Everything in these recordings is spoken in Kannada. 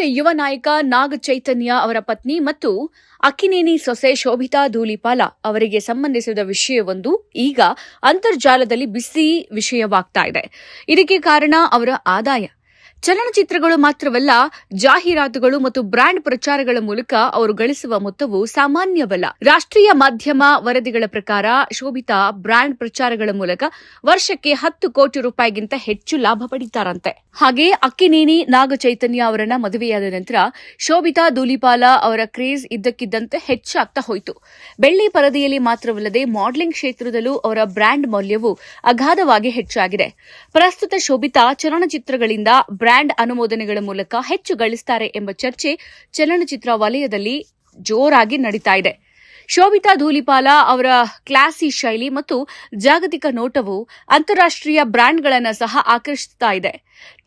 ಬಾಲಿವುಡ್ ಯುವ ನಾಯಕ ನಾಗ ಚೈತನ್ಯ ಅವರ ಪತ್ನಿ ಮತ್ತು ಅಕ್ಕಿನೇನಿ ಸೊಸೆ ಶೋಭಿತಾ ಧೂಲಿಪಾಲ ಅವರಿಗೆ ಸಂಬಂಧಿಸಿದ ವಿಷಯವೊಂದು ಈಗ ಅಂತರ್ಜಾಲದಲ್ಲಿ ಬಿಸಿ ವಿಷಯವಾಗ್ತಾ ಇದೆ. ಇದಕ್ಕೆ ಕಾರಣ ಅವರ ಆದಾಯ. ಚಲನಚಿತ್ರಗಳು ಮಾತ್ರವಲ್ಲ, ಜಾಹೀರಾತುಗಳು ಮತ್ತು ಬ್ರ್ಯಾಂಡ್ ಪ್ರಚಾರಗಳ ಮೂಲಕ ಅವರು ಗಳಿಸುವ ಮೊತ್ತವು ಸಾಮಾನ್ಯವಲ್ಲ. ರಾಷ್ಟ್ರೀಯ ಮಾಧ್ಯಮ ವರದಿಗಳ ಪ್ರಕಾರ ಶೋಭಿತಾ ಬ್ರ್ಯಾಂಡ್ ಪ್ರಚಾರಗಳ ಮೂಲಕ ವರ್ಷಕ್ಕೆ 10 ಕೋಟಿ ರೂಪಾಯಿಗಿಂತ ಹೆಚ್ಚು ಲಾಭ ಪಡಿತಾರಂತೆ. ಹಾಗೆ ಅಕ್ಕಿನೇನಿ ನಾಗ ಚೈತನ್ಯ ಅವರನ್ನ ಮದುವೆಯಾದ ನಂತರ ಶೋಭಿತಾ ಧೂಲಿಪಾಲ ಅವರ ಕ್ರೇಜ್ ಇದ್ದಕ್ಕಿದ್ದಂತೆ ಹೆಚ್ಚಾಗ್ತಾ ಹೋಯಿತು. ಬೆಳ್ಳಿ ಪರದೆಯಲ್ಲಿ ಮಾತ್ರವಲ್ಲದೆ ಮಾಡೆಲಿಂಗ್ ಕ್ಷೇತ್ರದಲ್ಲೂ ಅವರ ಬ್ರ್ಯಾಂಡ್ ಮೌಲ್ಯವು ಅಗಾಧವಾಗಿ ಹೆಚ್ಚಾಗಿದೆ. ಪ್ರಸ್ತುತ ಶೋಭಿತಾ ಚಲನಚಿತ್ರಗಳಿಂದ ಬ್ರ್ಯಾಂಡ್ ಅನುಮೋದನೆಗಳ ಮೂಲಕ ಹೆಚ್ಚು ಗಳಿಸುತ್ತಾರೆ ಎಂಬ ಚರ್ಚೆ ಚಲನಚಿತ್ರ ವಲಯದಲ್ಲಿ ಜೋರಾಗಿ ನಡೀತಾ ಇದೆ. ಶೋಭಿತಾ ಧೂಲಿಪಾಲ ಅವರ ಕ್ಲಾಸಿ ಶೈಲಿ ಮತ್ತು ಜಾಗತಿಕ ನೋಟವು ಅಂತಾರಾಷ್ಟ್ರೀಯ ಬ್ರ್ಯಾಂಡ್ಗಳನ್ನು ಸಹ ಆಕರ್ಷಿಸುತ್ತಾ ಇದೆ.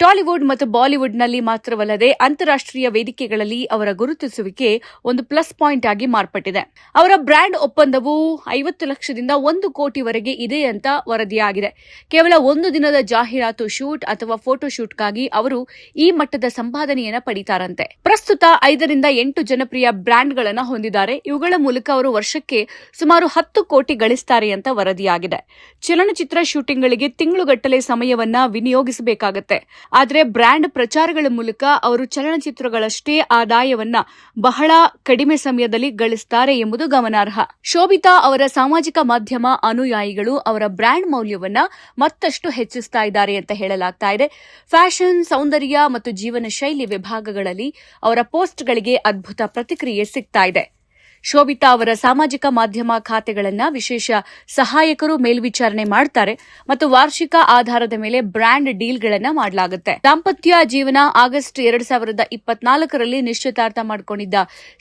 ಟಾಲಿವುಡ್ ಮತ್ತು ಬಾಲಿವುಡ್ನಲ್ಲಿ ಮಾತ್ರವಲ್ಲದೆ ಅಂತಾರಾಷ್ಟ್ರೀಯ ವೇದಿಕೆಗಳಲ್ಲಿ ಅವರ ಗುರುತಿಸುವಿಕೆ ಒಂದು ಪ್ಲಸ್ ಪಾಯಿಂಟ್ ಆಗಿ ಮಾರ್ಪಟ್ಟಿದೆ. ಅವರ ಬ್ರ್ಯಾಂಡ್ ಒಪ್ಪಂದವು 50 ಲಕ್ಷದಿಂದ 1 ಕೋಟಿವರೆಗೆ ಇದೆ ಅಂತ ವರದಿಯಾಗಿದೆ. ಕೇವಲ ಒಂದು ದಿನದ ಜಾಹೀರಾತು ಶೂಟ್ ಅಥವಾ ಫೋಟೋ ಶೂಟ್ಗಾಗಿ ಅವರು ಈ ಮಟ್ಟದ ಸಂಪಾದನೆಯನ್ನು ಪಡಿತಾರಂತೆ. ಪ್ರಸ್ತುತ 5 ರಿಂದ 8 ಜನಪ್ರಿಯ ಬ್ರ್ಯಾಂಡ್ಗಳನ್ನು ಹೊಂದಿದ್ದಾರೆ. ಇವುಗಳ ಮೂಲಕ ಅವರು ವರ್ಷಕ್ಕೆ ಸುಮಾರು 10 ಕೋಟಿ ಗಳಿಸುತ್ತಾರೆ ಅಂತ ವರದಿಯಾಗಿದೆ. ಚಲನಚಿತ್ರ ಶೂಟಿಂಗ್ಗಳಿಗೆ ತಿಂಗಳುಗಟ್ಟಲೆ ಸಮಯವನ್ನ ವಿನಿಯೋಗಿಸಬೇಕಾಗುತ್ತೆ. ಆದರೆ ಬ್ರ್ಯಾಂಡ್ ಪ್ರಚಾರಗಳ ಮೂಲಕ ಅವರು ಚಲನಚಿತ್ರಗಳಷ್ಟೇ ಆದಾಯವನ್ನ ಬಹಳ ಕಡಿಮೆ ಸಮಯದಲ್ಲಿ ಗಳಿಸುತ್ತಾರೆ ಎಂಬುದು ಗಮನಾರ್ಹ. ಶೋಭಿತಾ ಅವರ ಸಾಮಾಜಿಕ ಮಾಧ್ಯಮ ಅನುಯಾಯಿಗಳು ಅವರ ಬ್ರ್ಯಾಂಡ್ ಮೌಲ್ಯವನ್ನ ಮತ್ತಷ್ಟು ಹೆಚ್ಚಿಸ್ತಾ ಇದ್ದಾರೆ ಅಂತ ಹೇಳಲಾಗ್ತಾ ಇದೆ. ಫ್ಯಾಷನ್, ಸೌಂದರ್ಯ ಮತ್ತು ಜೀವನ ಶೈಲಿ ವಿಭಾಗಗಳಲ್ಲಿ ಅವರ ಪೋಸ್ಟ್ಗಳಿಗೆ ಅದ್ಭುತ ಪ್ರತಿಕ್ರಿಯೆ ಸಿಗ್ತಾ ಇದೆ. ಶೋಭಿತಾ ಅವರ ಸಾಮಾಜಿಕ ಮಾಧ್ಯಮ ಖಾತೆಗಳನ್ನು ವಿಶೇಷ ಸಹಾಯಕರು ಮೇಲ್ವಿಚಾರಣೆ ಮಾಡ್ತಾರೆ ಮತ್ತು ವಾರ್ಷಿಕ ಆಧಾರದ ಮೇಲೆ ಬ್ರ್ಯಾಂಡ್ ಡೀಲ್ಗಳನ್ನು ಮಾಡಲಾಗುತ್ತೆ. ದಾಂಪತ್ಯ ಜೀವನ ಆಗಸ್ಟ್ 2024ರಲ್ಲಿ ನಿಶ್ಚಿತಾರ್ಥ ಮಾಡಿಕೊಂಡಿದ್ದ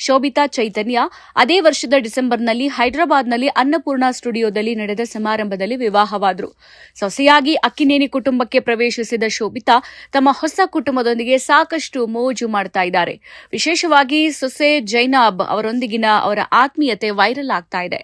ಶೋಭಿತಾ ಚೈತನ್ಯ ಅದೇ ವರ್ಷದ ಡಿಸೆಂಬರ್ನಲ್ಲಿ ಹೈದರಾಬಾದ್ನಲ್ಲಿ ಅನ್ನಪೂರ್ಣ ಸ್ಟುಡಿಯೋದಲ್ಲಿ ನಡೆದ ಸಮಾರಂಭದಲ್ಲಿ ವಿವಾಹವಾದರು. ಸೊಸೆಯಾಗಿ ಅಕ್ಕಿನೇನಿ ಕುಟುಂಬಕ್ಕೆ ಪ್ರವೇಶಿಸಿದ ಶೋಭಿತಾ ತಮ್ಮ ಹೊಸ ಕುಟುಂಬದೊಂದಿಗೆ ಸಾಕಷ್ಟು ಮೋಜು ಮಾಡ್ತಾ ಇದ್ದಾರೆ. ವಿಶೇಷವಾಗಿ ಸೊಸೆ ಜೈನಾಬ್ ಅವರೊಂದಿಗಿನ ಅವರ ಆತ್ಮೀಯತೆ ವೈರಲ್ ಆಗ್ತಾ ಇದೆ.